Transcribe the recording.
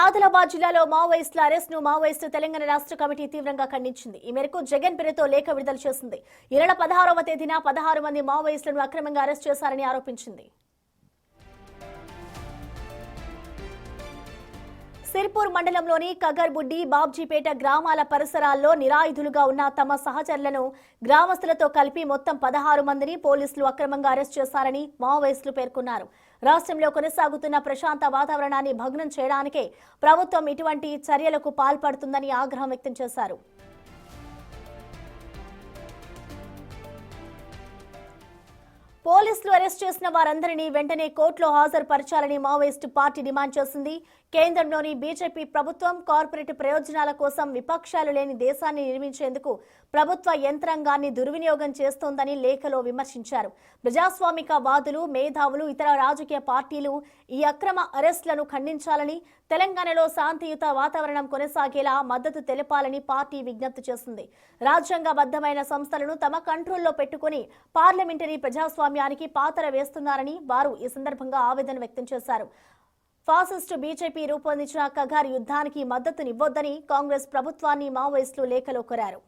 ఆదిలాబాద్ జిల్లాలో మావోయిస్టుల అరెస్ట్ ను మావోయిస్టు తెలంగాణ రాష్ట్ర కమిటీ తీవ్రంగా ఖండించింది. ఈ మేరకు జగన్ పేరుతో లేఖ విడుదల చేసింది. ఈ నెల 16వ తేదీన 16 మంది మావోయిస్టులను అక్రమంగా అరెస్ట్ చేశారని ఆరోపించింది. సిర్పూర్ మండలంలోని కగర్బుడ్డి, బాబ్జీపేట గ్రామాల పరిసరాల్లో నిరాయుధులుగా ఉన్న తమ సహచరులను గ్రామస్తులతో కలిపి మొత్తం 16 మందిని పోలీసులు అక్రమంగా అరెస్ట్ చేశారని మావోయిస్టులు పేర్కొన్నారు. రాష్ట్రంలో కొనసాగుతున్న ప్రశాంత వాతావరణాన్ని భగ్నం చేయడానికే ప్రభుత్వం ఇటువంటి చర్యలకు పాల్పడుతుందని ఆగ్రహం వ్యక్తం చేశారు. పోలీసులు అరెస్ట్ చేసిన వారందరినీ వెంటనే కోర్టులో హాజరుపరచాలని మావోయిస్టు పార్టీ డిమాండ్ చేసింది. కేంద్రంలోని బీజేపీ ప్రభుత్వం కార్పొరేట్ ప్రయోజనాల కోసం విపక్షాలు లేని దేశాన్ని నిర్మించేందుకు ప్రభుత్వ యంత్రాంగాన్ని దుర్వినియోగం చేస్తోందని లేఖలో విమర్శించారు. ప్రజాస్వామిక వాదులు, మేధావులు, ఇతర రాజకీయ పార్టీలు ఈ అక్రమ అరెస్టులను ఖండించాలని, తెలంగాణలో శాంతియుత వాతావరణం కొనసాగేలా మద్దతు తెలపాలని పార్టీ విజ్ఞప్తి చేసింది. రాజ్యాంగబద్ధమైన సంస్థలను తమ కంట్రోల్లో పెట్టుకుని పార్లమెంటరీ ప్రజాస్వామ్యానికి పాతర వేస్తున్నారని వారు ఈ సందర్భంగా ఆవేదన వ్యక్తం చేశారు. ఫాసిస్టు బీజేపీ రూపొందించిన కగార్ యుద్ధానికి మద్దతునివ్వొద్దని కాంగ్రెస్ ప్రభుత్వాన్ని మావోయిస్టులు లేఖలో కోరారు.